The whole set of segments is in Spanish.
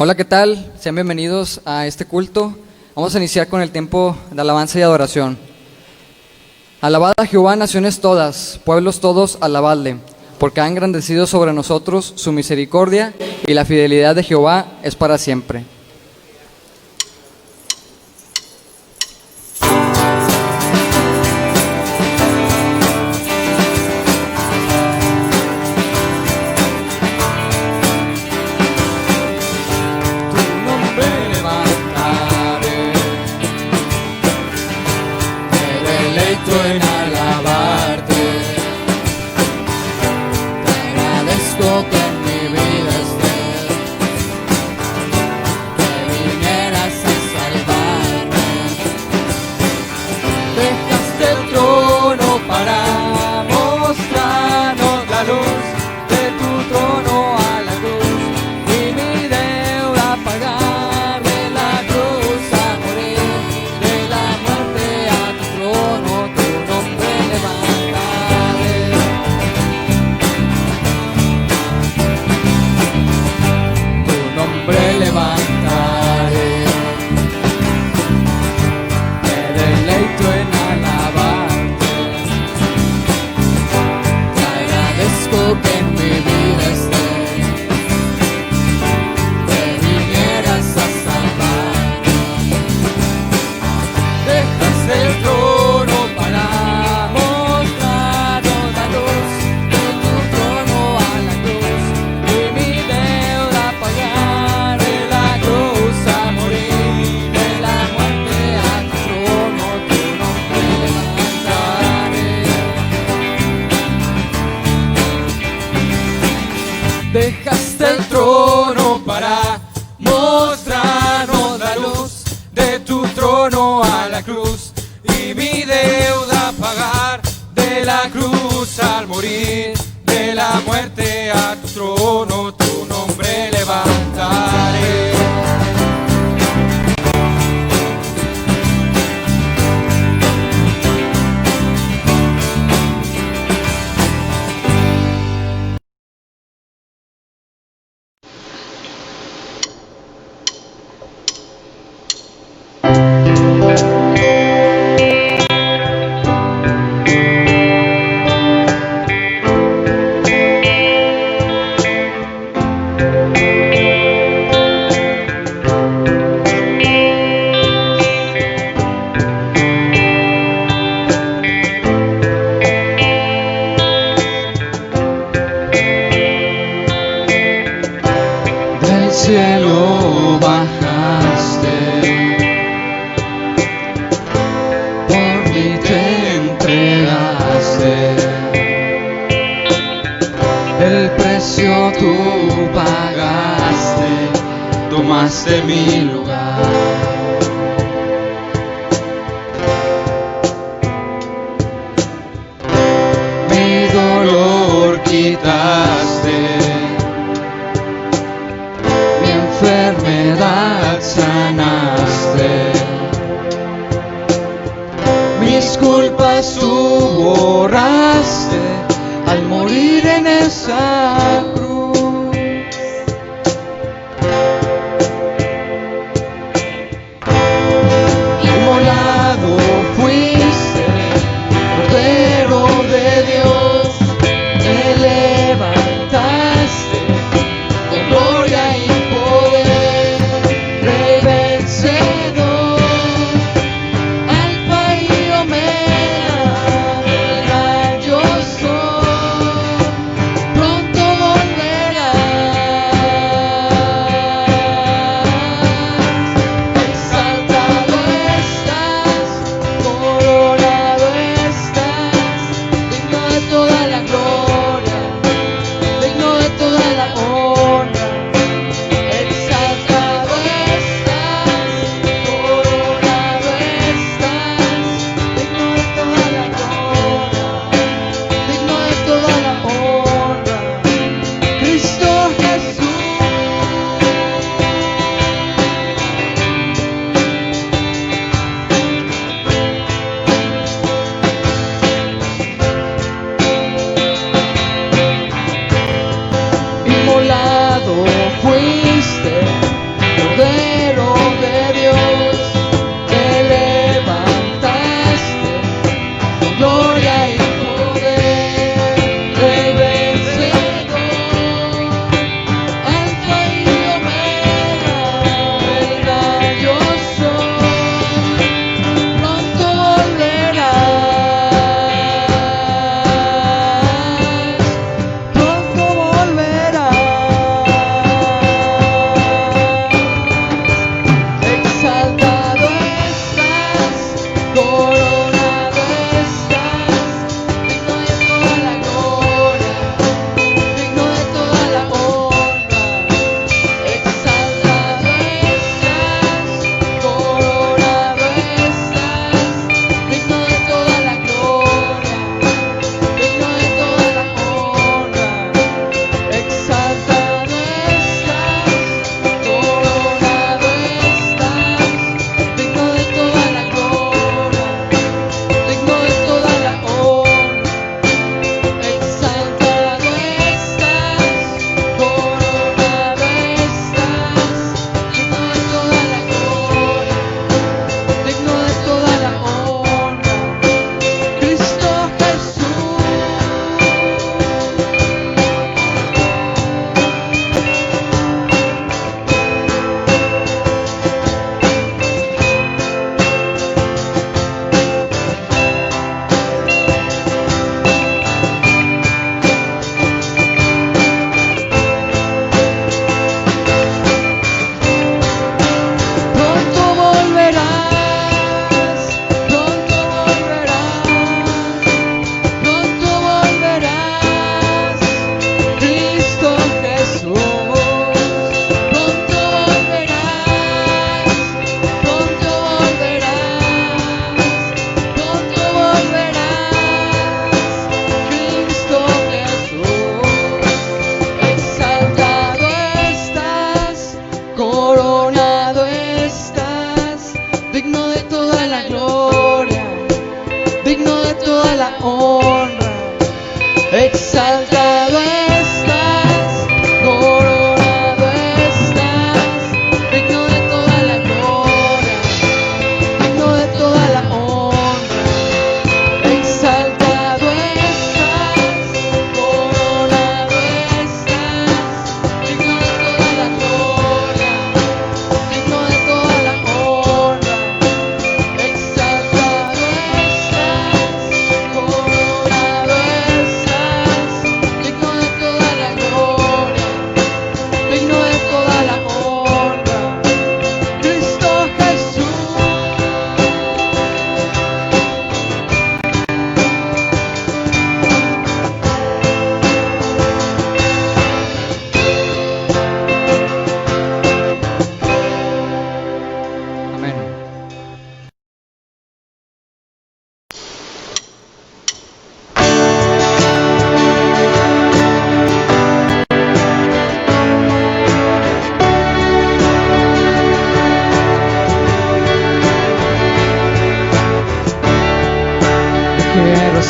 Hola, ¿qué tal? Sean bienvenidos a este culto. Vamos a iniciar con el tiempo de alabanza y adoración. Alabad a Jehová, naciones todas, pueblos todos, alabadle, porque ha engrandecido sobre nosotros su misericordia, y la fidelidad de Jehová es para siempre. En alabarte, te agradezco que en mi vida estés, que vinieras a salvarme. Dejaste el trono para mostrarnos la luz de tu trono a la cruz, y mi deuda pagar, de la cruz a morir, de la muerte a tu trono. Levantaré, me deleito en alabarte, te agradezco que en mi vida estés, que vinieras a salvarme. Dejaste el trono para mostrarnos la luz de tu trono a la cruz, y mi deuda pagar, a morir, de la muerte a tu trono, tu nombre levantaré. Dejaste el trono para mostrarnos la luz de tu trono a la cruz, y mi deuda pagar, de la cruz al morir, de la muerte a tu trono, tu nombre levantaré. Cielo bajaste, por mí te entregaste, el precio tú pagaste, tomaste mi lugar. Mi dolor quitaste, enfermedad sanaste, mis culpas tú borraste al morir en esa cruz. Inmolado fuiste, Cordero de Dios, te levantaste con gloria y pronto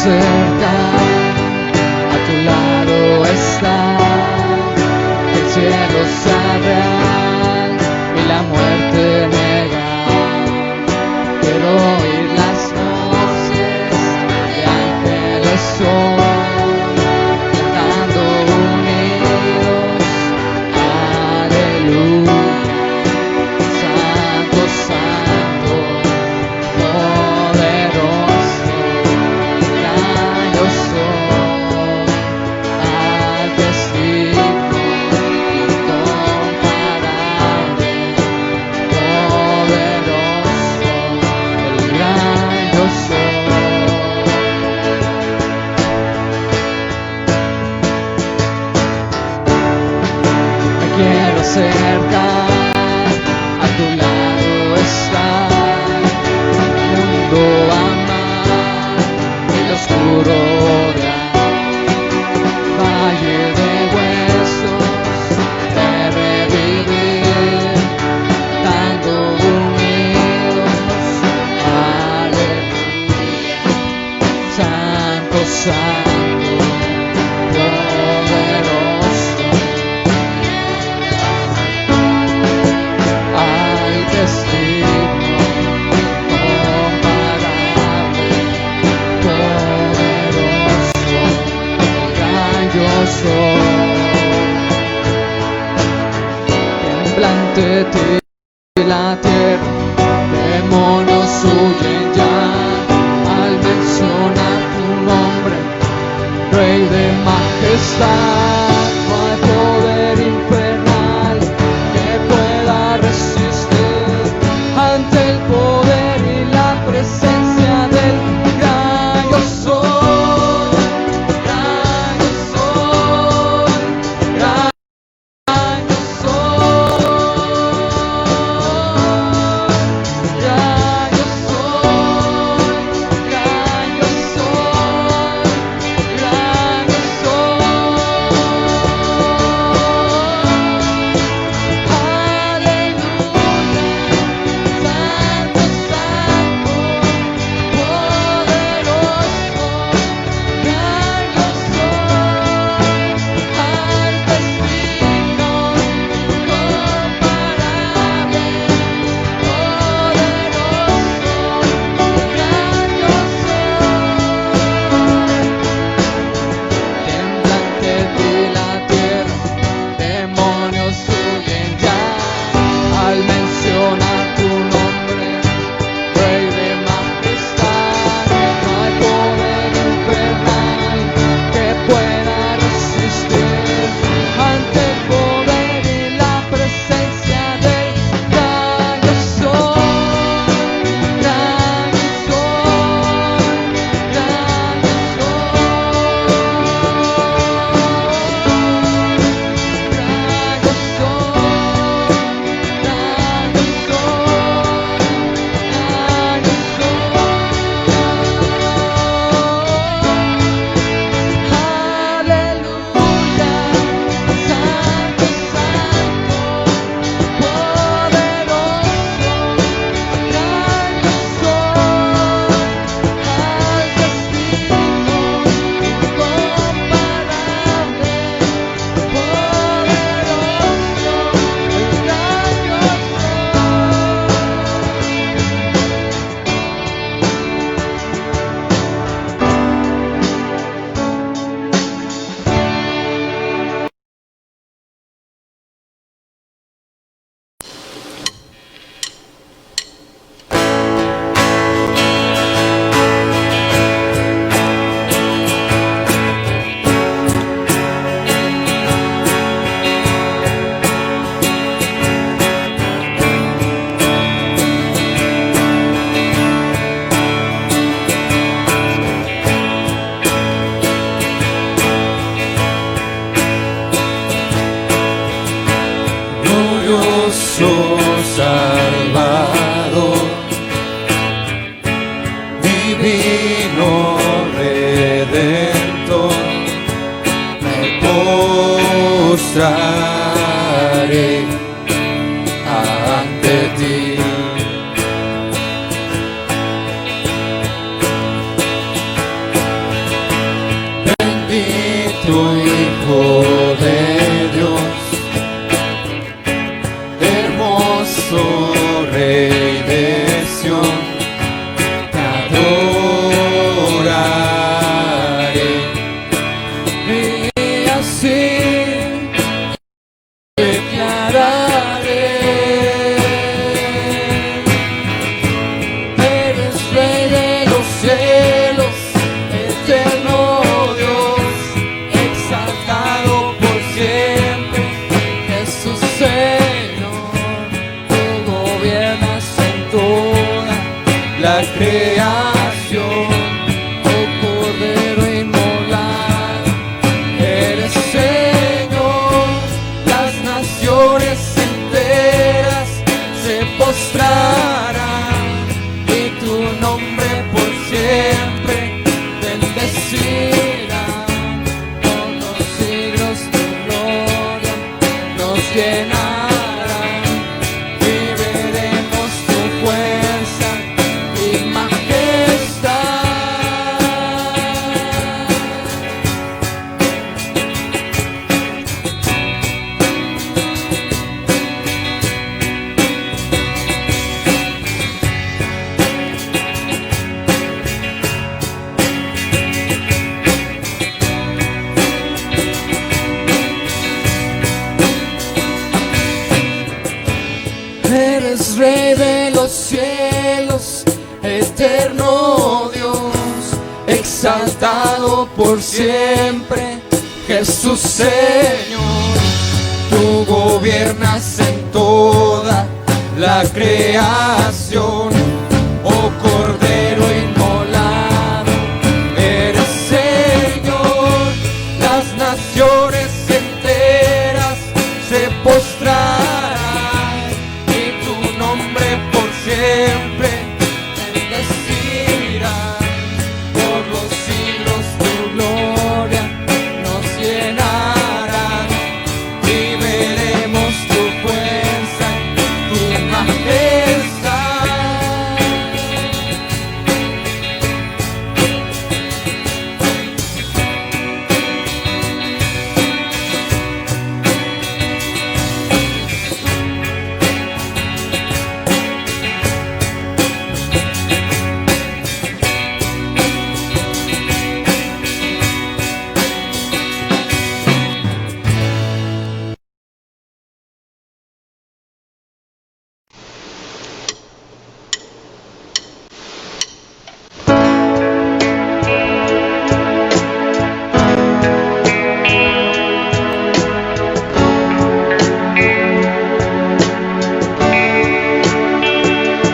cerca, a tu lado estar, que el cielo sea real y la muerte negar. Quiero oír las voces de ángeles hoy, cantando unidos, aleluya. Santo, santo, poderoso, gran yo soy, al testigo incomparable, poderoso, el gran yo soy. Me quiero acercar, a tu lado estar, el mundo amar, el oscuro odiar, valle de huesos, de revivir, dando unidos, aleluya. Santo, santo, poderoso, al testigo incomparable, poderoso, el gran yo soy. Temblante la tierra, demonios huyen ya al mencionar tu nombre, Rey de majestad. No hay poder infernal que pueda resistir ante el poder y la presencia del gran yo soy, gran yo soy, gran yo soy, gran yo soy, gran yo soy, gran yo postraré ante ti. la creación. Oh Cordero inmolado, eres Señor. Las naciones enteras se postrarán y tu nombre por siempre bendecirán. Por los siglos tu gloria nos llenarán y veremos tu fuerza y majestad. Eres Rey de los cielos, eterno Dios, exaltado por siempre, Jesús Señor. Tú gobiernas en toda la creación, oh Cordero inmolado, eres Señor. Las naciones enteras se postrarán y tu nombre por siempre bendecirán. Por los siglos tu gloria nos llenarán y veremos tu fuerza, tu majestad.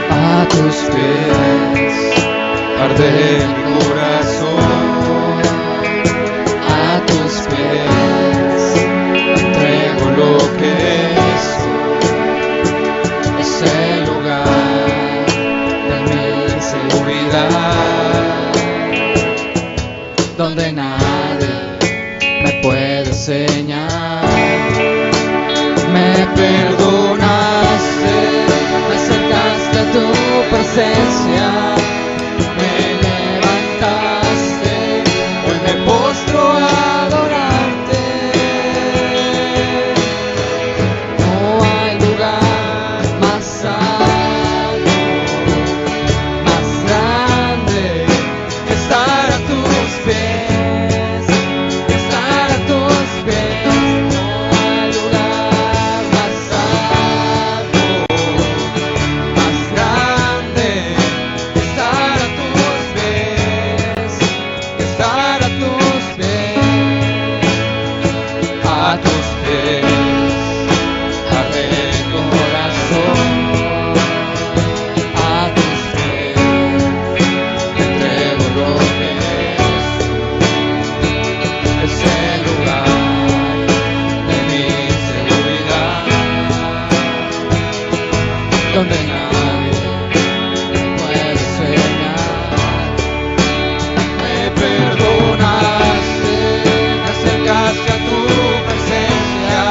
A tus pies arde mi corazón, a tus pies entrego lo que soy. Es el lugar de mi seguridad, donde nadie me puede enseñar. Me perdonaste, me acercaste a tu presencia, me levantaste, hoy me postro a adorarte. No hay lugar más alto, más grande que estar a tus pies, que estar a tus pies. No hay lugar más alto, más grande que estar a tus pies, que estar a tus pies, a tus pies. Arde el corazón, a tus pies entrego lo que es el lugar de mi seguridad, donde nadie me puede enseñar. Me perdonaste, me acercaste a tu presencia,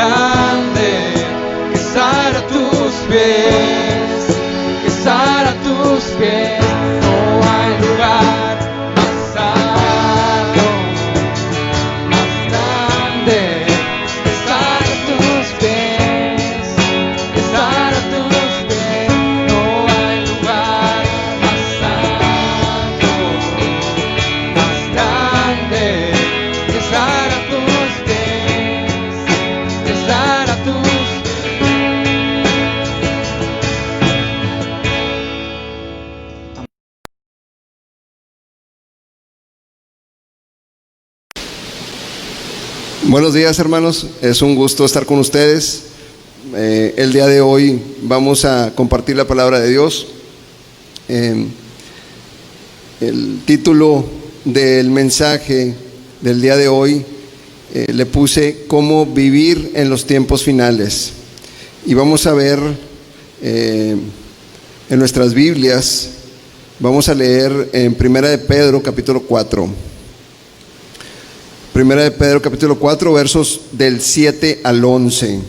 grande que estar a tus pies, que estar a tus pies. No hay lugar más alto, más grande que estar a tus pies, que estar a tus pies. No hay lugar más alto, más grande que estar a tus pies, que estar a tus pies. Buenos días, hermanos, es un gusto estar con ustedes. El día de hoy vamos a compartir la palabra de Dios. El título del mensaje del día de hoy le puse cómo vivir en los tiempos finales, y vamos a ver en nuestras Biblias, vamos a leer en Primera de Pedro capítulo 4. Primera de Pedro capítulo 4, versos del 7 al 11.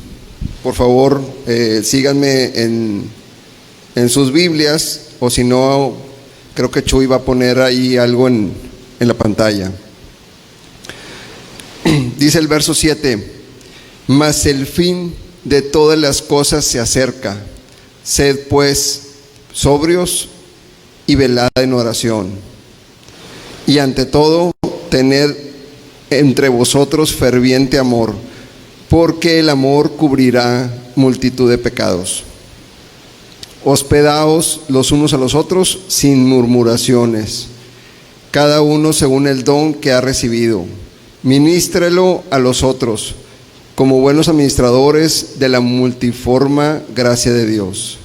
Por favor, síganme en sus Biblias, o si no, creo que Chuy va a poner ahí algo en la pantalla. Dice el verso 7: mas el fin de todas las cosas se acerca. Sed pues sobrios y velad en oración. Y ante todo, tened entre vosotros ferviente amor, porque el amor cubrirá multitud de pecados. Hospedaos los unos a los otros sin murmuraciones, cada uno según el don que ha recibido. Ministrelo a los otros como buenos administradores de la multiforme gracia de Dios.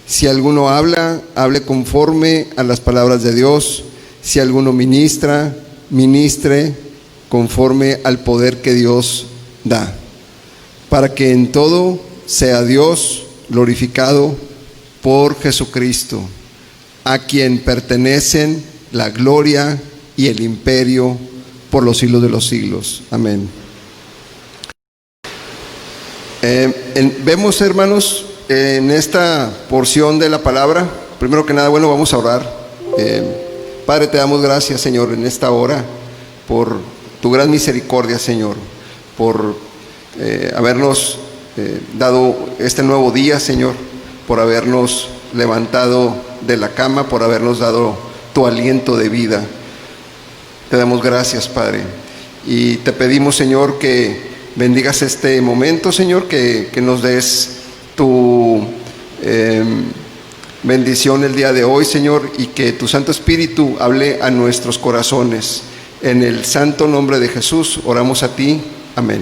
Si alguno habla, hable conforme a las palabras de Dios. Si alguno ministra, ministre conforme al poder que Dios da, para que en todo sea Dios glorificado por Jesucristo, a quien pertenecen la gloria y el imperio por los siglos de los siglos. Amén. Vemos, hermanos, en esta porción de la palabra, primero que nada, vamos a orar. Padre, te damos gracias, Señor, en esta hora, por tu gran misericordia, Señor, por habernos dado este nuevo día, Señor, por habernos levantado de la cama, por habernos dado tu aliento de vida. Te damos gracias, Padre, y te pedimos, Señor, que bendigas este momento, Señor, que nos des tu bendición el día de hoy, Señor, y que tu Santo Espíritu hable a nuestros corazones. En el santo nombre de Jesús oramos a ti. Amén.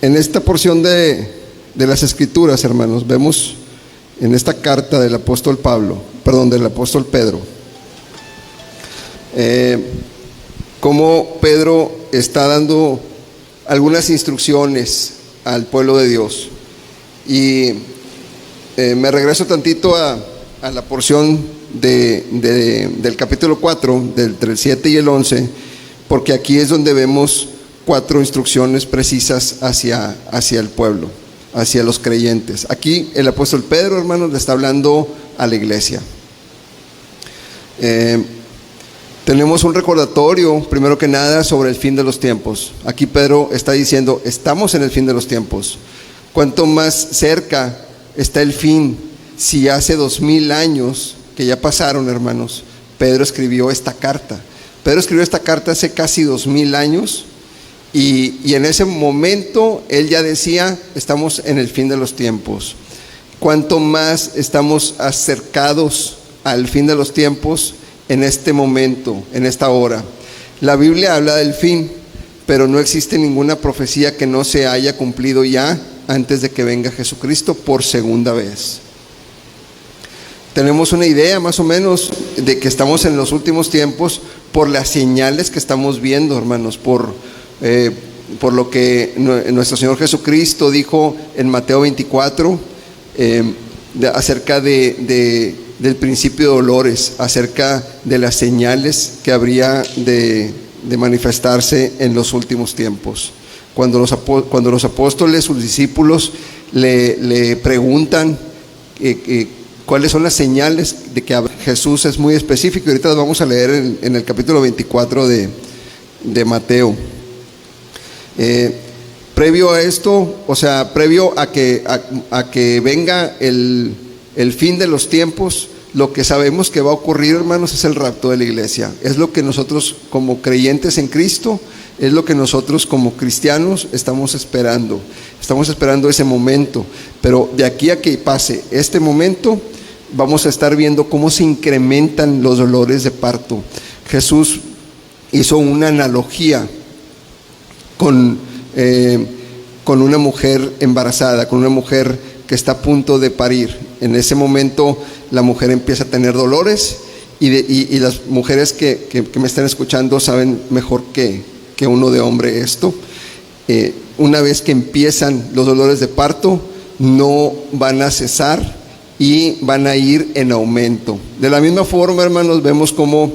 En esta porción de las Escrituras, hermanos, vemos en esta carta del apóstol del apóstol Pedro, cómo Pedro está dando algunas instrucciones al pueblo de Dios. Y me regreso tantito a la porción del capítulo 4, entre el 7 y el 11, porque aquí es donde vemos 4 instrucciones precisas hacia el pueblo, hacia los creyentes. Aquí el apóstol Pedro, hermanos, le está hablando a la iglesia. Tenemos un recordatorio, primero que nada, sobre el fin de los tiempos. Aquí Pedro está diciendo, estamos en el fin de los tiempos. Cuanto más cerca está el fin, si hace 2000 años que ya pasaron, hermanos, Pedro escribió esta carta. Pedro escribió esta carta hace casi 2000 años, y en ese momento él ya decía, estamos en el fin de los tiempos. Cuanto más estamos acercados al fin de los tiempos en este momento, en esta hora. La Biblia habla del fin, pero no existe ninguna profecía que no se haya cumplido ya antes de que venga Jesucristo por segunda vez. Tenemos una idea más o menos de que estamos en los últimos tiempos por las señales que estamos viendo, hermanos, por lo que nuestro Señor Jesucristo dijo en Mateo 24, acerca del principio de dolores, acerca de las señales que habría de de manifestarse en los últimos tiempos. Cuando los apóstoles, sus discípulos, le preguntan cuáles son las señales de que Jesús es muy específico. Y ahorita las vamos a leer en el capítulo 24 de Mateo. Previo a esto, o sea, previo a que venga el fin de los tiempos, lo que sabemos que va a ocurrir, hermanos, es el rapto de la iglesia. Es lo que nosotros como creyentes en Cristo, es lo que nosotros como cristianos estamos esperando. Estamos esperando ese momento. Pero de aquí a que pase este momento, vamos a estar viendo cómo se incrementan los dolores de parto. Jesús hizo una analogía con una mujer embarazada, con una mujer que está a punto de parir. En ese momento la mujer empieza a tener dolores y las mujeres que me están escuchando saben mejor que uno de hombre esto. Una vez que empiezan los dolores de parto, no van a cesar y van a ir en aumento. De la misma forma, hermanos, vemos como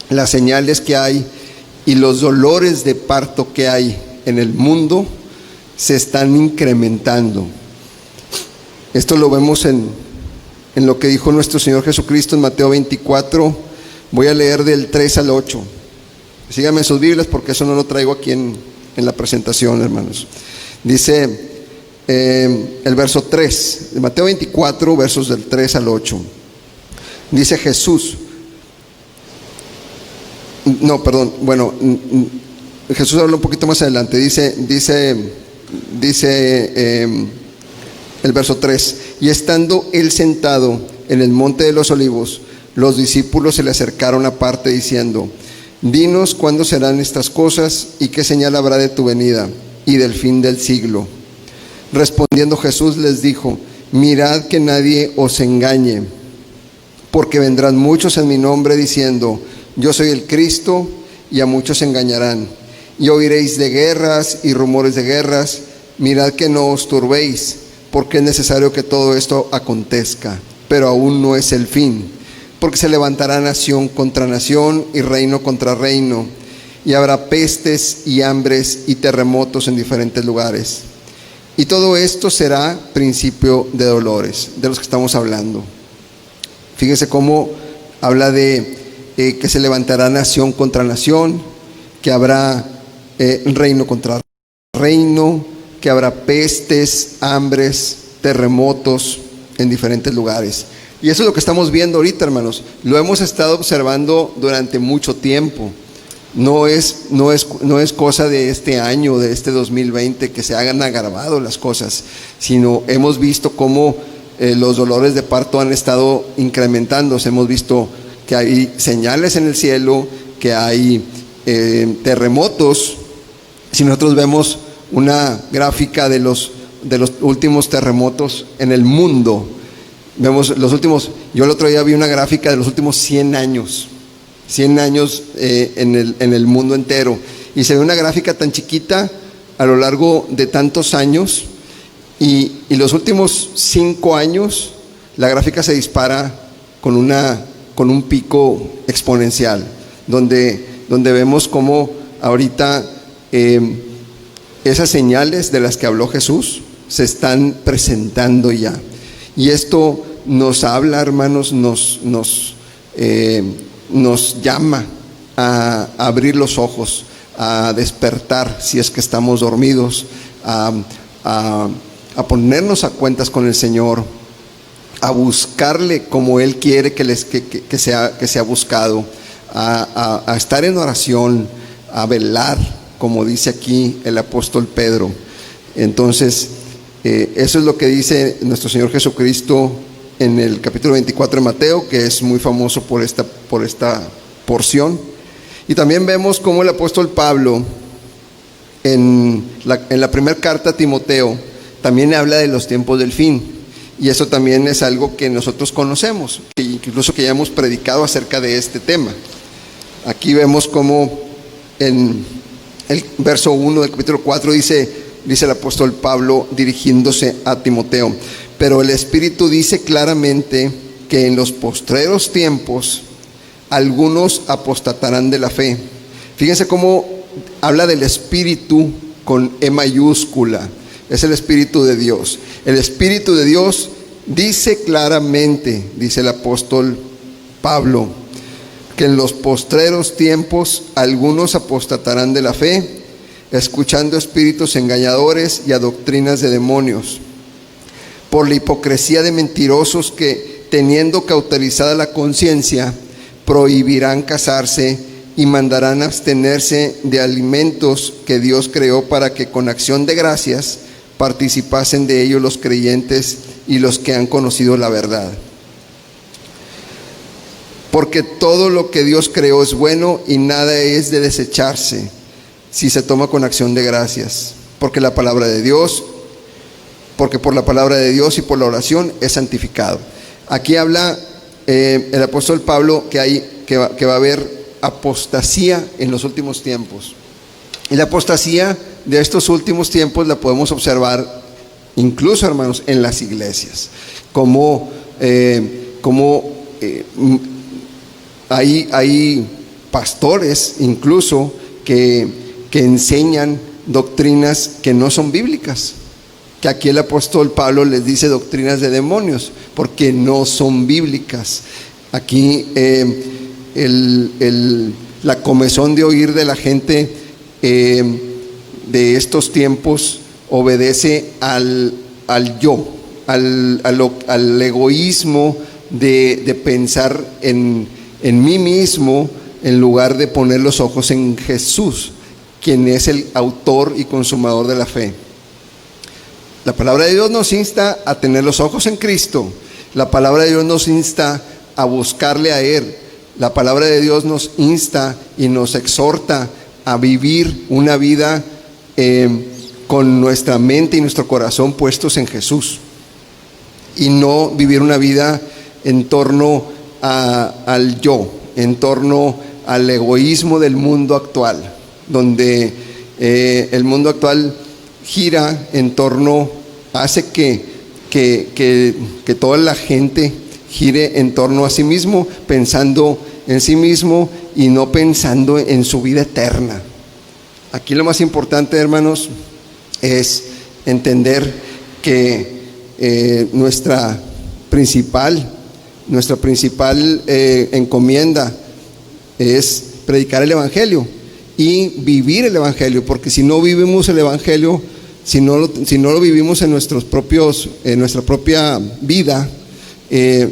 las señales que hay y los dolores de parto que hay en el mundo se están incrementando. Esto lo vemos en lo que dijo nuestro Señor Jesucristo en Mateo 24. Voy a leer del 3 al 8. Síganme en sus Biblias porque eso no lo traigo aquí en la presentación, hermanos. Dice el verso 3 de Mateo 24, versos del 3 al 8. Dice Jesús. No, perdón. Bueno, Jesús habla un poquito más adelante. Dice el verso 3: y estando él sentado en el monte de los olivos, los discípulos se le acercaron aparte diciendo: dinos cuándo serán estas cosas y qué señal habrá de tu venida y del fin del siglo. Respondiendo Jesús les dijo: mirad que nadie os engañe, porque vendrán muchos en mi nombre diciendo: yo soy el Cristo, y a muchos engañarán. Y oiréis de guerras y rumores de guerras. Mirad que no os turbéis, porque es necesario que todo esto acontezca, pero aún no es el fin. Porque se levantará nación contra nación y reino contra reino, y habrá pestes y hambres y terremotos en diferentes lugares. Y todo esto será principio de dolores, de los que estamos hablando. Fíjense cómo habla de que se levantará nación contra nación, que habrá reino contra reino, que habrá pestes, hambres, terremotos en diferentes lugares. Y eso es lo que estamos viendo ahorita, hermanos. Lo hemos estado observando durante mucho tiempo. No es cosa de este año, de este 2020, que se hagan agravado las cosas, sino hemos visto cómo los dolores de parto han estado incrementándose. Hemos visto que hay señales en el cielo, que hay terremotos. Si nosotros vemos una gráfica de los últimos terremotos en el mundo, vemos los últimos. Yo el otro día vi una gráfica de los últimos 100 años en el mundo entero, y se ve una gráfica tan chiquita a lo largo de tantos años, y los últimos 5 años la gráfica se dispara con un pico exponencial, donde vemos cómo ahorita esas señales de las que habló Jesús se están presentando ya. Y esto nos habla, hermanos, nos llama a abrir los ojos, a despertar si es que estamos dormidos, a ponernos a cuentas con el Señor, a buscarle como Él quiere que sea buscado, a estar en oración, a velar, como dice aquí el apóstol Pedro. Entonces, eso es lo que dice nuestro Señor Jesucristo en el capítulo 24 de Mateo, que es muy famoso por esta porción. Y también vemos cómo el apóstol Pablo en la primera carta a Timoteo también habla de los tiempos del fin, y eso también es algo que nosotros conocemos, que incluso que ya hemos predicado acerca de este tema. Aquí vemos cómo en el verso 1 del capítulo 4 dice el apóstol Pablo dirigiéndose a Timoteo: pero el Espíritu dice claramente que en los postreros tiempos algunos apostatarán de la fe, Fíjense cómo habla del Espíritu con E mayúscula. Es el Espíritu de Dios. El Espíritu de Dios dice claramente, dice el apóstol Pablo, que en los postreros tiempos algunos apostatarán de la fe, escuchando espíritus engañadores y a doctrinas de demonios, por la hipocresía de mentirosos que, teniendo cauterizada la conciencia, prohibirán casarse y mandarán abstenerse de alimentos que Dios creó para que con acción de gracias participasen de ellos los creyentes y los que han conocido la verdad. Porque todo lo que Dios creó es bueno y nada es de desecharse si se toma con acción de gracias, porque por la palabra de Dios y por la oración es santificado. Aquí habla el apóstol Pablo que va a haber apostasía en los últimos tiempos. Y la apostasía de estos últimos tiempos la podemos observar incluso, hermanos, en las iglesias, como hay pastores incluso que enseñan doctrinas que no son bíblicas, que aquí el apóstol Pablo les dice doctrinas de demonios, porque no son bíblicas. Aquí la comezón de oír de la gente de estos tiempos obedece al yo, al egoísmo de pensar en mí mismo, en lugar de poner los ojos en Jesús, quien es el autor y consumador de la fe. La palabra de Dios nos insta a tener los ojos en Cristo. La palabra de Dios nos insta a buscarle a Él. La palabra de Dios nos insta y nos exhorta a vivir una vida con nuestra mente y nuestro corazón puestos en Jesús, y no vivir una vida en torno al yo, en torno al egoísmo del mundo actual, donde el mundo actual gira en torno, hace que toda la gente gire en torno a sí mismo, pensando en sí mismo y no pensando en su vida eterna. Aquí lo más importante, hermanos, es entender que nuestra principal encomienda es predicar el Evangelio y vivir el Evangelio, porque si no vivimos el Evangelio, si no lo vivimos en nuestra propia vida,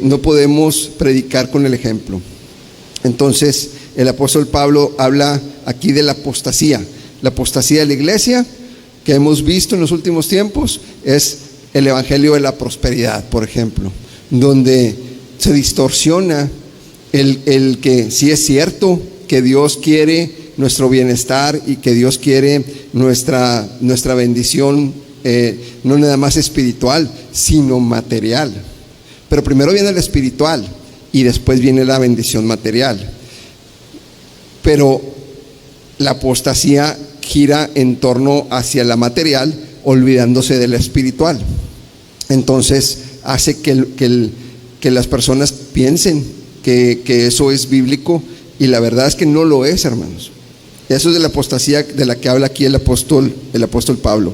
no podemos predicar con el ejemplo. Entonces el apóstol Pablo habla aquí de la apostasía. La apostasía de la iglesia que hemos visto en los últimos tiempos es el evangelio de la prosperidad, por ejemplo, donde se distorsiona el que sí es cierto que Dios quiere nuestro bienestar y que Dios quiere nuestra bendición, no nada más espiritual, sino material. Pero primero viene el espiritual y después viene la bendición material. Pero la apostasía gira en torno hacia la material, olvidándose de la espiritual. Entonces hace que las personas piensen que eso es bíblico, y la verdad es que no lo es, hermanos. Eso es de la apostasía de la que habla aquí el apóstol Pablo.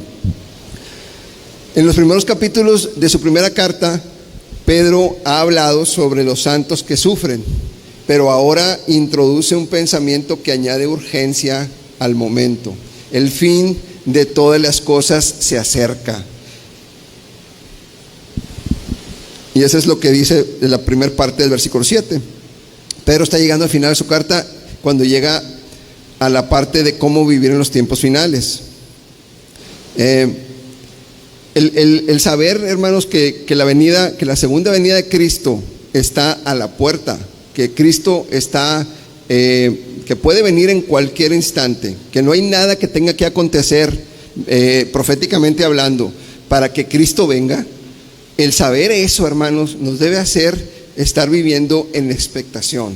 En los primeros capítulos de su primera carta, Pedro ha hablado sobre los santos que sufren, pero ahora introduce un pensamiento que añade urgencia al momento. El fin de todas las cosas se acerca. Y eso es lo que dice de la primera parte del versículo 7. Pedro está llegando al final de su carta cuando llega a la parte de cómo vivir en los tiempos finales. El saber, hermanos, que la segunda venida de Cristo está a la puerta, que Cristo está, que puede venir en cualquier instante, que no hay nada que tenga que acontecer, proféticamente hablando, para que Cristo venga. El saber eso, hermanos, nos debe hacer estar viviendo en expectación.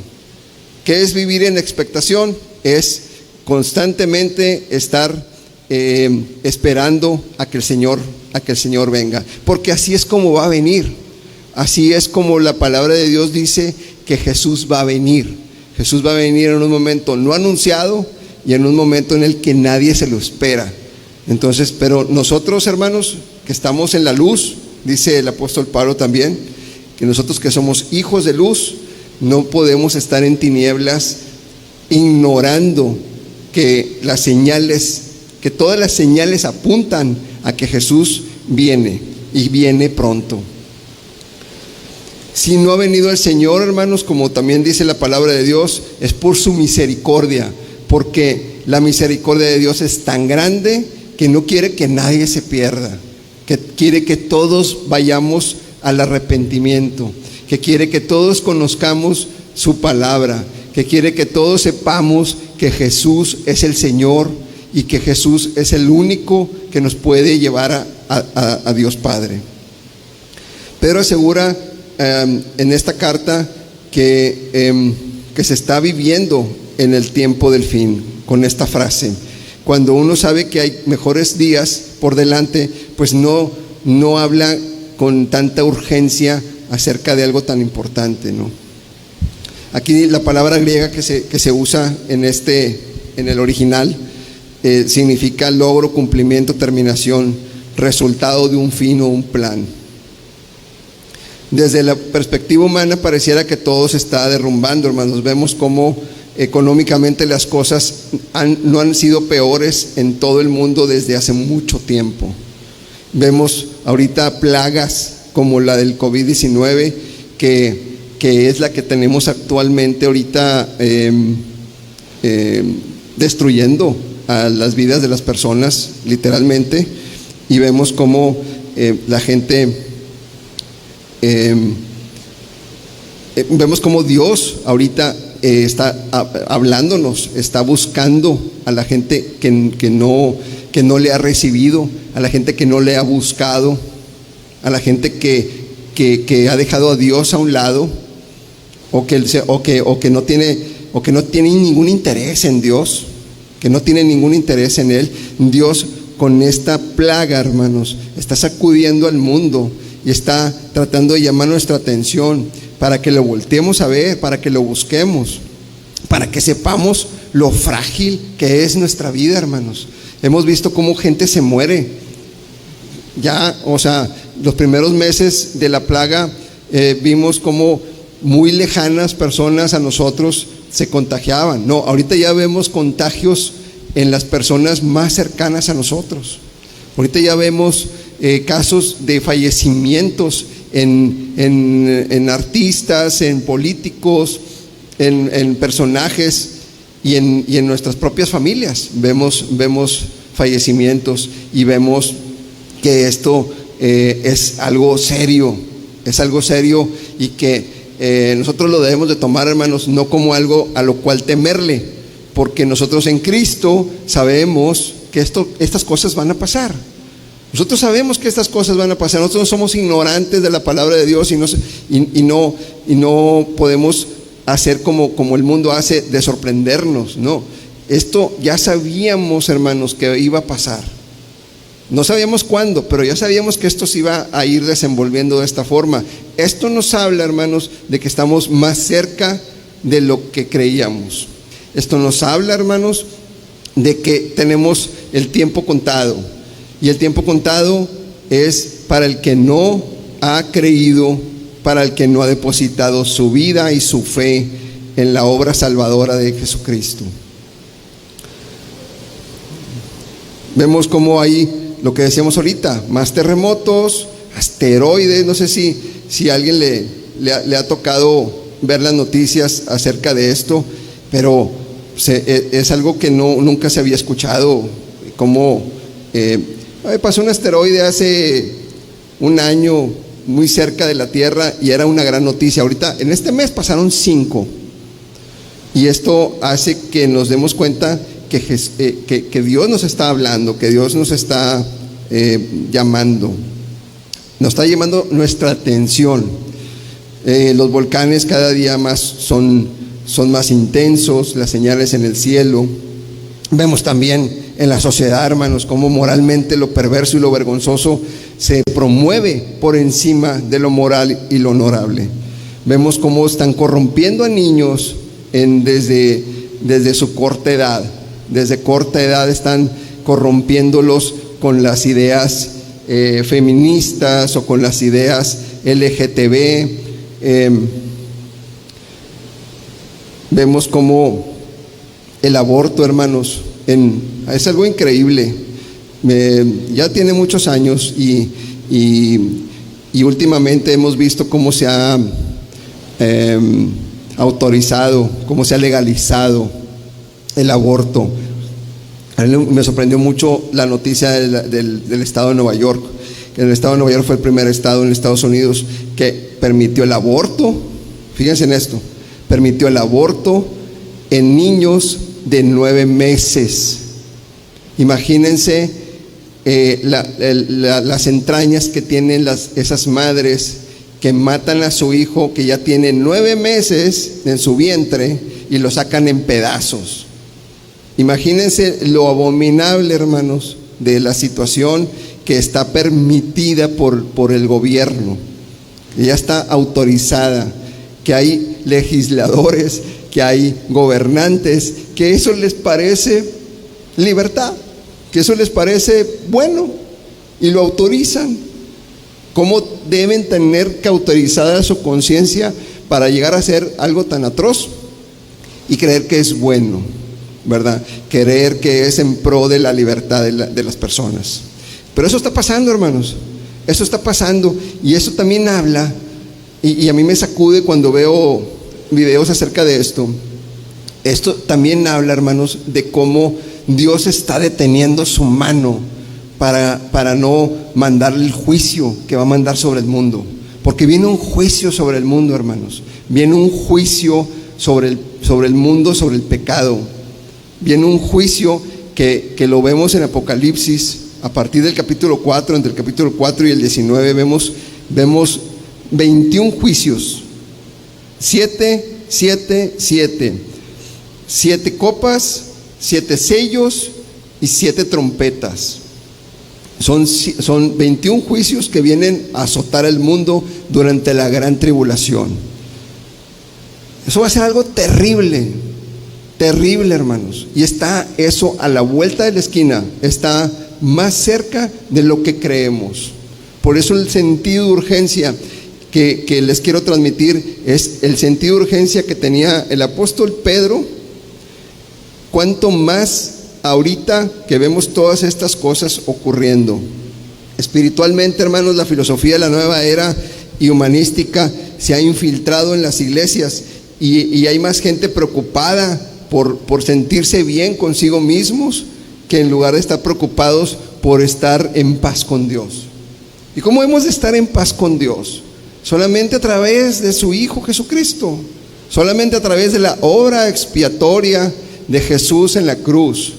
¿Qué es vivir en expectación? Es constantemente estar esperando a que el Señor venga, porque así es como va a venir. Así es como la palabra de Dios dice que Jesús va a venir. Jesús va a venir en un momento no anunciado, y en un momento en el que nadie se lo espera. Entonces, pero nosotros, hermanos, que estamos en la luz, dice el apóstol Pablo también, que nosotros que somos hijos de luz, no podemos estar en tinieblas ignorando que las señales, que todas las señales apuntan a que Jesús viene y viene pronto. Si no ha venido el Señor, hermanos, como también dice la palabra de Dios, es por su misericordia, porque la misericordia de Dios es tan grande que no quiere que nadie se pierda, que quiere que todos vayamos al arrepentimiento, que quiere que todos conozcamos su palabra, que quiere que todos sepamos que Jesús es el Señor y que Jesús es el único que nos puede llevar a Dios Padre. Pedro asegura en esta carta que se está viviendo en el tiempo del fin, con esta frase: cuando uno sabe que hay mejores días por delante, pues no habla con tanta urgencia acerca de algo tan importante, ¿no? Aquí la palabra griega que se usa en el original significa logro, cumplimiento, terminación, resultado de un fin o un plan. Desde la perspectiva humana pareciera que todo se está derrumbando, hermanos. Vemos cómo económicamente las cosas no han sido peores en todo el mundo desde hace mucho tiempo. Vemos ahorita plagas como la del COVID-19, que es la que tenemos actualmente ahorita destruyendo a las vidas de las personas, literalmente. Y vemos cómo la gente, vemos cómo Dios ahorita está hablándonos, está buscando a la gente que no le ha recibido, a la gente que no le ha buscado, a la gente que ha dejado a Dios a un lado, o que no tiene ningún interés en Dios, que no tiene ningún interés en Él. Dios, con esta plaga, hermanos, está sacudiendo al mundo y está tratando de llamar nuestra atención para que lo volteemos a ver, para que lo busquemos, para que sepamos lo frágil que es nuestra vida, hermanos. Hemos visto cómo gente se muere. Ya, los primeros meses de la plaga vimos cómo muy lejanas personas a nosotros se contagiaban. No, ahorita ya vemos contagios en las personas más cercanas a nosotros. Ahorita ya vemos casos de fallecimientos en artistas, en políticos, en personajes y en nuestras propias familias. Vemos fallecimientos y vemos que esto es algo serio y que nosotros lo debemos de tomar, hermanos, no como algo a lo cual temerle, porque nosotros en Cristo sabemos que estas cosas van a pasar. Nosotros sabemos que estas cosas van a pasar. Nosotros no somos ignorantes de la palabra de Dios y no podemos hacer como el mundo hace, de sorprendernos. No, esto ya sabíamos, hermanos, que iba a pasar. No sabíamos cuándo, pero ya sabíamos que esto se iba a ir desenvolviendo de esta forma. Esto nos habla, hermanos, de que estamos más cerca de lo que creíamos. Esto nos habla, hermanos, de que tenemos el tiempo contado. Y el tiempo contado es para el que no ha creído, para el que no ha depositado su vida y su fe en la obra salvadora de Jesucristo. Vemos cómo hay lo que decíamos ahorita, más terremotos, asteroides. No sé si a alguien le ha tocado ver las noticias acerca de esto, pero es algo que nunca se había escuchado. Como pasó un asteroide hace un año muy cerca de la Tierra y era una gran noticia. Ahorita, en este mes pasaron 5, y esto hace que nos demos cuenta que Dios nos está hablando, que Dios nos está llamando, nos está llamando nuestra atención. Los volcanes cada día más son más intensos, las señales en el cielo. Vemos también en la sociedad, hermanos, cómo moralmente lo perverso y lo vergonzoso se promueve por encima de lo moral y lo honorable. Vemos cómo están corrompiendo a niños desde su corta edad. desde corta edad están corrompiéndolos con las ideas feministas o con las ideas LGTB. Vemos como el aborto, hermanos, es algo increíble. Ya tiene muchos años y últimamente hemos visto cómo se ha autorizado, cómo se ha legalizado el aborto. A mí me sorprendió mucho la noticia del estado de Nueva York, que el estado de Nueva York fue el primer estado en Estados Unidos que permitió el aborto. Fíjense en esto, permitió el aborto en niños de 9 meses. Imagínense las entrañas que tienen esas madres que matan a su hijo que ya tiene 9 meses en su vientre y lo sacan en pedazos. Imagínense lo abominable, hermanos, de la situación que está permitida por el gobierno, que ya está autorizada, que hay legisladores, que hay gobernantes, que eso les parece libertad, que eso les parece bueno y lo autorizan. ¿Cómo deben tener cauterizada su conciencia para llegar a hacer algo tan atroz y creer que es bueno, ¿verdad? Creer que es en pro de la libertad de las personas. Pero eso está pasando, hermanos, eso está pasando, y eso también habla, y a mí me sacude cuando veo videos acerca de esto. Esto también habla, hermanos, de cómo Dios está deteniendo su mano para no mandarle el juicio que va a mandar sobre el mundo, porque viene un juicio sobre el mundo, hermanos. Viene un juicio sobre el mundo, sobre el pecado. Viene un juicio que lo vemos en Apocalipsis, a partir del capítulo 4, entre el capítulo 4 y el 19, vemos 21 juicios, 7, 7 copas, 7 sellos y 7 trompetas. Son 21 juicios que vienen a azotar el mundo durante la gran tribulación. Eso va a ser algo terrible, terrible, hermanos. Y está eso a la vuelta de la esquina, está más cerca de lo que creemos. Por eso el sentido de urgencia que les quiero transmitir es el sentido de urgencia que tenía el apóstol Pedro. Cuanto más ahorita que vemos todas estas cosas ocurriendo. Espiritualmente, hermanos, la filosofía de la nueva era y humanística se ha infiltrado en las iglesias, y hay más gente preocupada por sentirse bien consigo mismos, que en lugar de estar preocupados por estar en paz con Dios. ¿Y cómo hemos de estar en paz con Dios? Solamente a través de su Hijo Jesucristo, solamente a través de la obra expiatoria de Jesús en la cruz.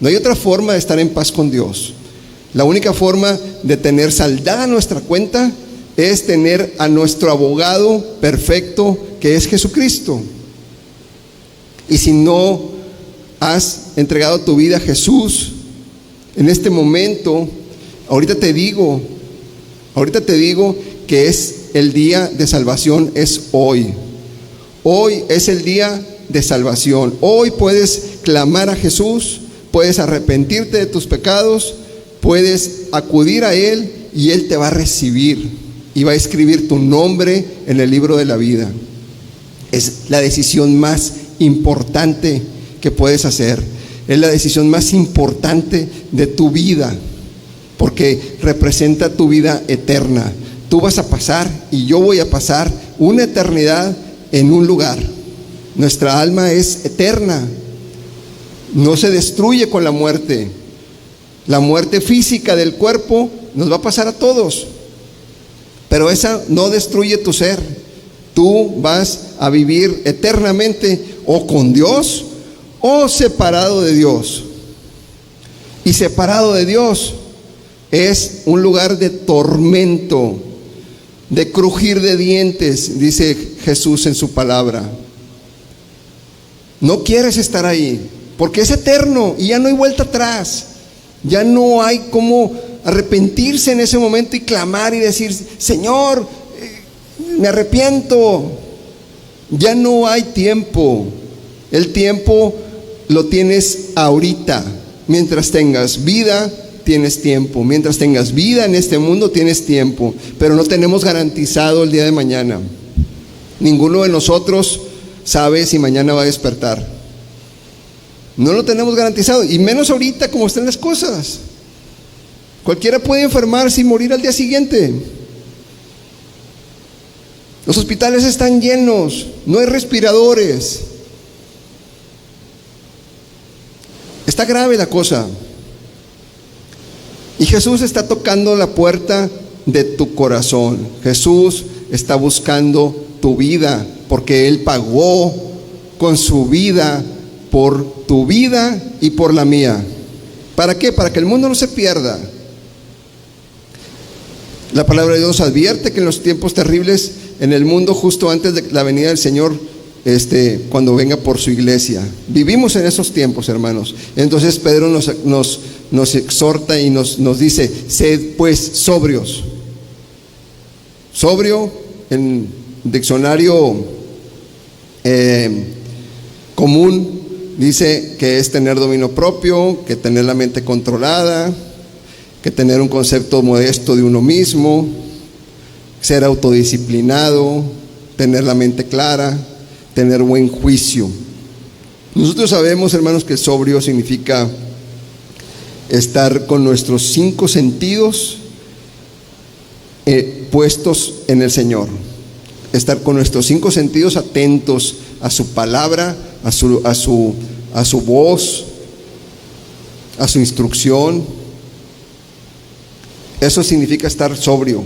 No hay otra forma de estar en paz con Dios. La única forma de tener saldada nuestra cuenta es tener a nuestro abogado perfecto, que es Jesucristo. Y si no has entregado tu vida a Jesús en este momento, ahorita te digo que es el día de salvación, es hoy. Hoy es el día de salvación. Hoy puedes clamar a Jesús, puedes arrepentirte de tus pecados, puedes acudir a Él y Él te va a recibir y va a escribir tu nombre en el libro de la vida. Es la decisión más importante que puedes hacer. Es la decisión más importante de tu vida, porque representa tu vida eterna. Tú vas a pasar y yo voy a pasar una eternidad en un lugar. Nuestra alma es eterna, no se destruye con la muerte. La muerte física del cuerpo nos va a pasar a todos, pero esa no destruye tu ser. Tú vas a vivir eternamente o con Dios o separado de Dios. Y separado de Dios es un lugar de tormento, de crujir de dientes, dice Jesús en su palabra. No quieres estar ahí, porque es eterno y ya no hay vuelta atrás. Ya no hay cómo arrepentirse en ese momento y clamar y decir: Señor, me arrepiento. Ya no hay tiempo. El tiempo lo tienes ahorita. Mientras tengas vida, tienes tiempo. Mientras tengas vida en este mundo, tienes tiempo. Pero no tenemos garantizado el día de mañana. Ninguno de nosotros sabe si mañana va a despertar. No lo tenemos garantizado. Y menos ahorita como están las cosas. Cualquiera puede enfermarse y morir al día siguiente. Los hospitales están llenos. No hay respiradores. Está grave la cosa. Y Jesús está tocando la puerta de tu corazón. Jesús está buscando tu vida, porque Él pagó con su vida por tu vida y por la mía. ¿Para qué? Para que el mundo no se pierda. La palabra de Dios advierte que en los tiempos terribles en el mundo, justo antes de la venida del Señor, cuando venga por su iglesia, vivimos en esos tiempos, hermanos. Entonces Pedro nos exhorta y nos dice: sed pues sobrios. Sobrio, en diccionario común, dice que es tener dominio propio, que tener la mente controlada, que tener un concepto modesto de uno mismo, ser autodisciplinado, tener la mente clara, tener buen juicio. Nosotros sabemos, hermanos, que sobrio significa estar con nuestros 5 sentidos puestos en el Señor. Estar con nuestros 5 sentidos atentos a su palabra, a su voz, a su instrucción. Eso significa estar sobrio.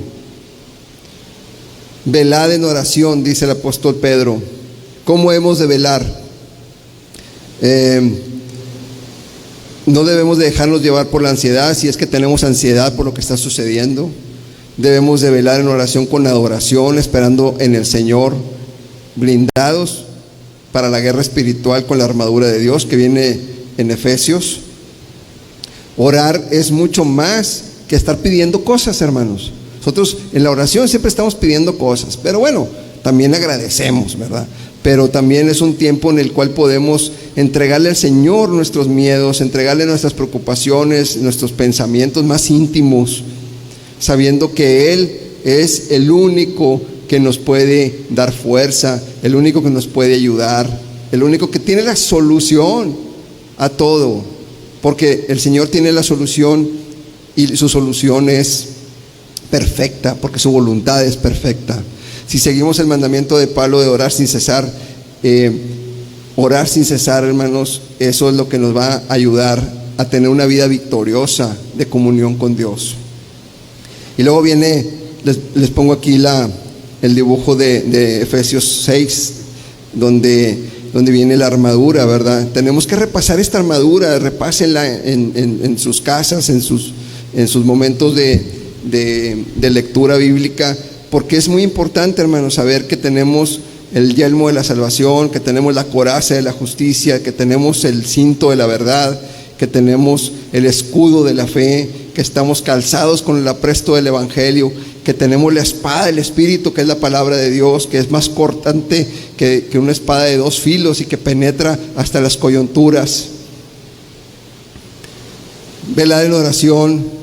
Velad en oración, dice el apóstol Pedro. ¿Cómo hemos de velar? No debemos de dejarnos llevar por la ansiedad, si es que tenemos ansiedad por lo que está sucediendo. Debemos de velar en oración con adoración, esperando en el Señor, blindados para la guerra espiritual con la armadura de Dios que viene en Efesios. Orar es mucho más que estar pidiendo cosas, hermanos. Nosotros en la oración siempre estamos pidiendo cosas, pero bueno, también agradecemos, ¿verdad? Pero también es un tiempo en el cual podemos entregarle al Señor nuestros miedos, entregarle nuestras preocupaciones, nuestros pensamientos más íntimos, sabiendo que Él es el único que nos puede dar fuerza, el único que nos puede ayudar, el único que tiene la solución a todo, porque el Señor tiene la solución y su solución es perfecta, porque su voluntad es perfecta. Si seguimos el mandamiento de Pablo de orar sin cesar, hermanos, eso es lo que nos va a ayudar a tener una vida victoriosa de comunión con Dios. Y luego viene, les pongo aquí el dibujo de Efesios 6, donde viene la armadura, ¿verdad? Tenemos que repasar esta armadura, repásenla en sus casas, en sus momentos de lectura bíblica, porque es muy importante, hermanos, saber que tenemos el yelmo de la salvación, que tenemos la coraza de la justicia, que tenemos el cinto de la verdad, que tenemos el escudo de la fe, que estamos calzados con el apresto del evangelio, que tenemos la espada del Espíritu, que es la palabra de Dios, que es más cortante que una espada de 2 filos y que penetra hasta las coyunturas. Velar en oración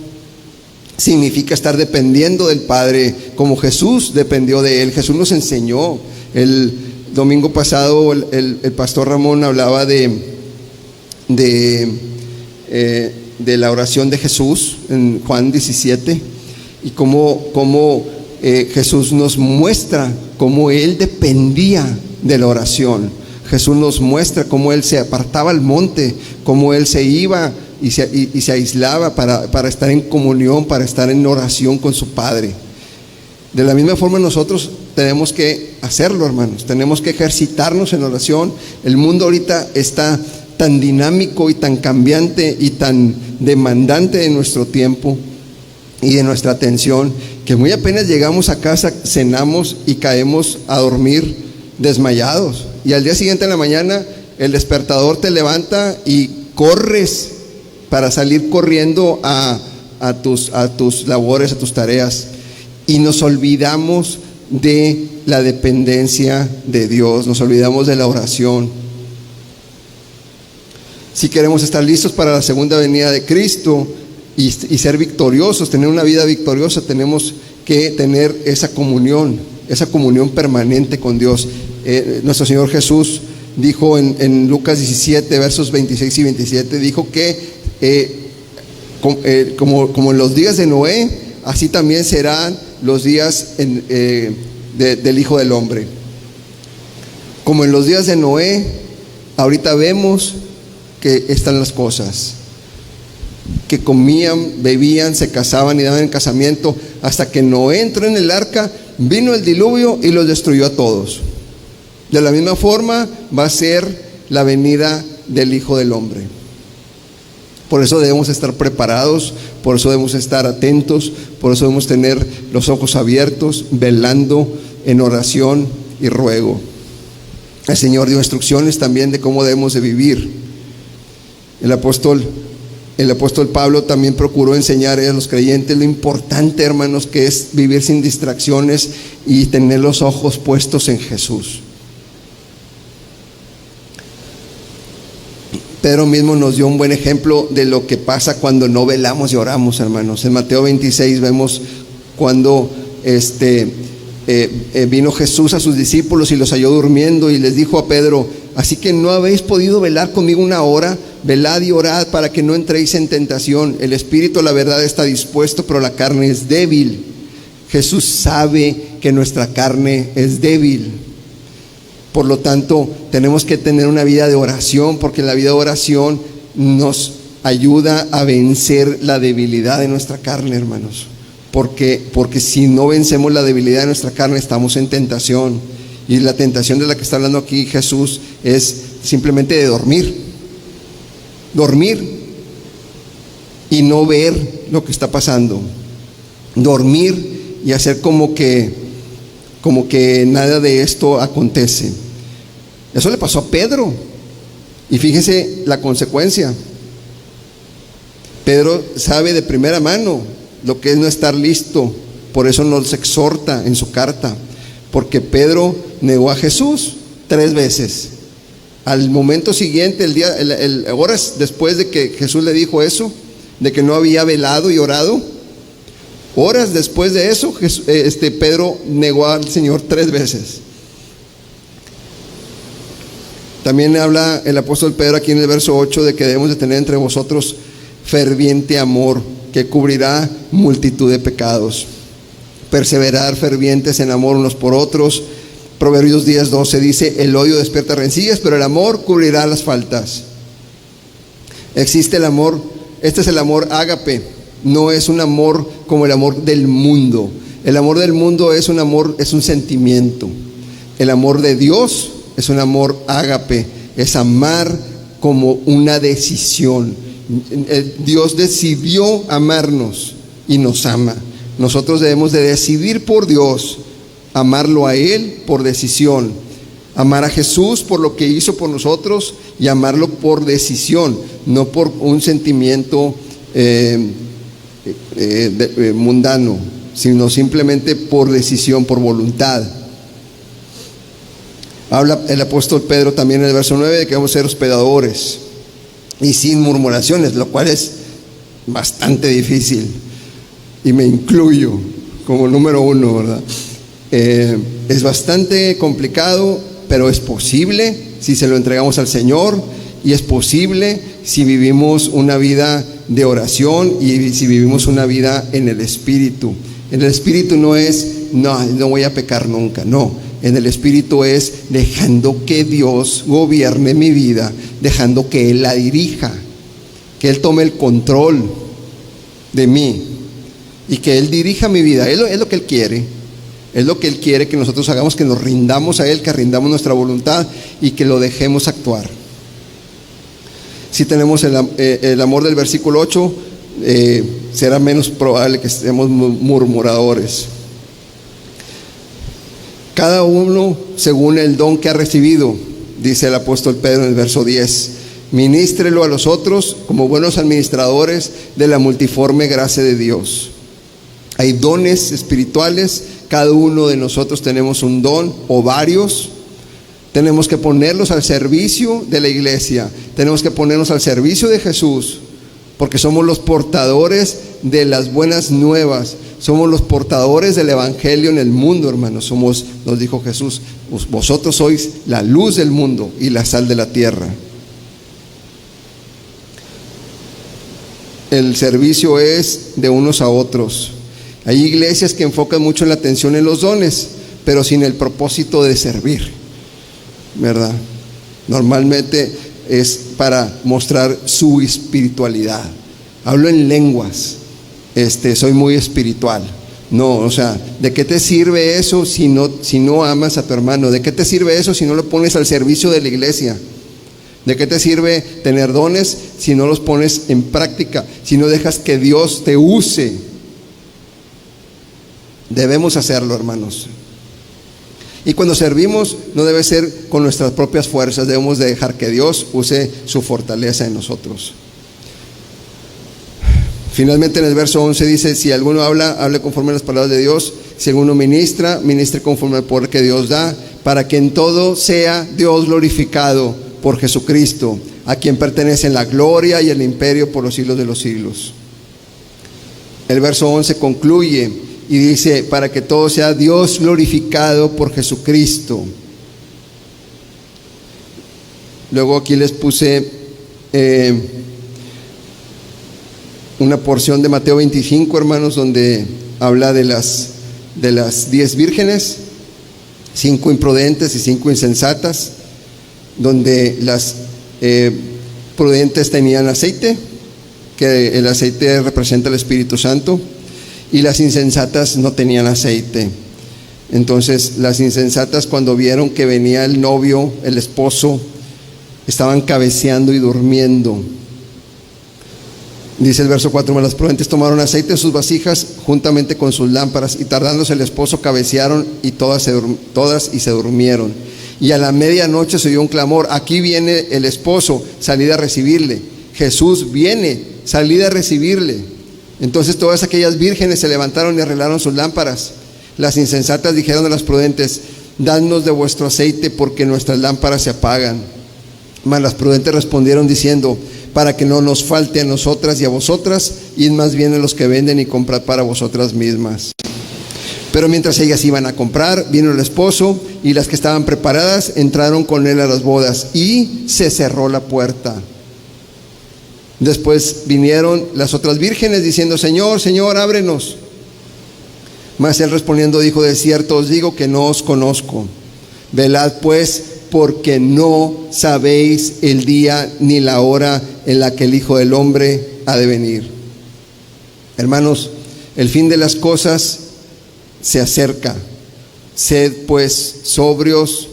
significa estar dependiendo del Padre, como Jesús dependió de Él. Jesús nos enseñó. El domingo pasado el pastor Ramón hablaba de la oración de Jesús en Juan 17, y cómo Jesús nos muestra cómo Él dependía de la oración. Jesús nos muestra cómo Él se apartaba al monte, cómo Él se iba y se aislaba para estar en comunión, para estar en oración con su Padre. De la misma forma nosotros tenemos que hacerlo, hermanos. Tenemos que ejercitarnos en oración. El mundo ahorita está tan dinámico y tan cambiante y tan demandante de nuestro tiempo y de nuestra atención, que muy apenas llegamos a casa, cenamos y caemos a dormir desmayados, y al día siguiente en la mañana el despertador te levanta y corres para salir corriendo a tus labores, a tus tareas, y nos olvidamos de la dependencia de Dios, nos olvidamos de la oración. Si queremos estar listos para la segunda venida de Cristo y ser victoriosos, tener una vida victoriosa, tenemos que tener esa comunión permanente con Dios. Nuestro Señor Jesús dijo en Lucas 17, versos 26 y 27, dijo que como en los días de Noé, así también serán los días del Hijo del Hombre. Como en los días de Noé, ahorita vemos que están las cosas, que comían, bebían, se casaban y daban en casamiento, hasta que Noé entró en el arca, vino el diluvio y los destruyó a todos. De la misma forma va a ser la venida del Hijo del Hombre. Por eso debemos estar preparados, por eso debemos estar atentos, por eso debemos tener los ojos abiertos, velando en oración y ruego. El Señor dio instrucciones también de cómo debemos de vivir. El apóstol Pablo también procuró enseñar a los creyentes lo importante, hermanos, que es vivir sin distracciones y tener los ojos puestos en Jesús. Pedro mismo nos dio un buen ejemplo de lo que pasa cuando no velamos y oramos, hermanos. En Mateo 26 vemos cuando vino Jesús a sus discípulos y los halló durmiendo y les dijo a Pedro: así que no habéis podido velar conmigo una hora, velad y orad para que no entréis en tentación. El espíritu, la verdad, está dispuesto, pero la carne es débil. Jesús sabe que nuestra carne es débil. Por lo tanto, tenemos que tener una vida de oración, porque la vida de oración nos ayuda a vencer la debilidad de nuestra carne, hermanos. Porque si no vencemos la debilidad de nuestra carne, estamos en tentación. Y la tentación de la que está hablando aquí Jesús es simplemente de dormir y no ver lo que está pasando, dormir y hacer como que nada de esto acontece. Eso le pasó a Pedro, y fíjese la consecuencia. Pedro sabe de primera mano lo que es no estar listo. Por eso nos exhorta en su carta, porque Pedro negó a Jesús 3 veces. Al momento siguiente, horas después de que Jesús le dijo eso, de que no había velado y orado, horas después de eso, Pedro negó al Señor 3 veces. También habla el apóstol Pedro aquí en el verso 8 de que debemos de tener entre vosotros ferviente amor, que cubrirá multitud de pecados. Perseverar fervientes en amor unos por otros. Proverbios 10:12 dice: el odio despierta rencillas, pero el amor cubrirá las faltas. Existe el amor, este es el amor ágape, no es un amor como el amor del mundo. El amor del mundo es un amor, es un sentimiento. El amor de Dios es un amor ágape, es amar como una decisión. Dios decidió amarnos y nos ama. Nosotros debemos de decidir por Dios, amarlo a Él por decisión, amar a Jesús por lo que hizo por nosotros y amarlo por decisión, no por un sentimiento mundano, sino simplemente por decisión, por voluntad. Habla el apóstol Pedro también en el verso 9 de que vamos a ser hospedadores y sin murmuraciones, lo cual es bastante difícil, y me incluyo como número 1, ¿verdad? Es bastante complicado, pero es posible si se lo entregamos al Señor, y es posible si vivimos una vida de oración y si vivimos una vida en el Espíritu. En el Espíritu no es, no voy a pecar nunca, no. En el Espíritu es dejando que Dios gobierne mi vida, dejando que Él la dirija, que Él tome el control de mí y que Él dirija mi vida. Es lo que Él quiere. Es lo que Él quiere que nosotros hagamos, que nos rindamos a Él, que rindamos nuestra voluntad y que lo dejemos actuar. Si tenemos el amor del versículo 8, será menos probable que estemos murmuradores. Cada uno según el don que ha recibido, dice el apóstol Pedro en el verso 10, ministrelo a los otros como buenos administradores de la multiforme gracia de Dios. Hay dones espirituales, cada uno de nosotros tenemos un don o varios. Tenemos que ponerlos al servicio de la iglesia, tenemos que ponernos al servicio de Jesús, porque somos los portadores de las buenas nuevas, somos los portadores del evangelio en el mundo, hermanos. Nos dijo Jesús, vosotros sois la luz del mundo y la sal de la tierra. El servicio es de unos a otros. Hay iglesias que enfocan mucho la atención en los dones, pero sin el propósito de servir, ¿verdad? Normalmente es para mostrar su espiritualidad. Hablo en lenguas, soy muy espiritual. No, o sea, ¿de qué te sirve eso si no amas a tu hermano? ¿De qué te sirve eso si no lo pones al servicio de la iglesia? ¿De qué te sirve tener dones si no los pones en práctica? Si no dejas que Dios te use. Debemos hacerlo, hermanos. Y cuando servimos no debe ser con nuestras propias fuerzas, debemos de dejar que Dios use su fortaleza en nosotros. Finalmente en el verso 11 dice, si alguno habla, hable conforme a las palabras de Dios. Si alguno ministra, ministre conforme al poder que Dios da, para que en todo sea Dios glorificado por Jesucristo, a quien pertenecen la gloria y el imperio por los siglos de los siglos. El verso 11 concluye y dice, para que todo sea Dios glorificado por Jesucristo. Luego aquí les puse una porción de Mateo 25, hermanos, donde habla de las 10 vírgenes, 5 imprudentes y 5 insensatas, donde las prudentes tenían aceite, que el aceite representa el Espíritu Santo, y las insensatas no tenían aceite. Entonces las insensatas, cuando vieron que venía el novio, el esposo, estaban cabeceando y durmiendo. Dice el verso 4, mas las prudentes tomaron aceite en sus vasijas juntamente con sus lámparas, y tardándose el esposo cabecearon y todas y se durmieron. Y a la medianoche se oyó un clamor, aquí viene el esposo, salid a recibirle. Jesús viene, salid a recibirle. Entonces todas aquellas vírgenes se levantaron y arreglaron sus lámparas. Las insensatas dijeron a las prudentes, dadnos de vuestro aceite, porque nuestras lámparas se apagan. Mas las prudentes respondieron diciendo, para que no nos falte a nosotras y a vosotras, id más bien a los que venden y comprad para vosotras mismas. Pero mientras ellas iban a comprar, vino el esposo, y las que estaban preparadas entraron con él a las bodas, y se cerró la puerta. Después vinieron las otras vírgenes diciendo, Señor, Señor, ábrenos. Mas él respondiendo dijo, de cierto os digo que no os conozco. Velad pues, porque no sabéis el día ni la hora en la que el Hijo del Hombre ha de venir. Hermanos, el fin de las cosas se acerca. Sed pues sobrios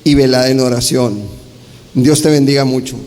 y velad en oración. Dios te bendiga mucho.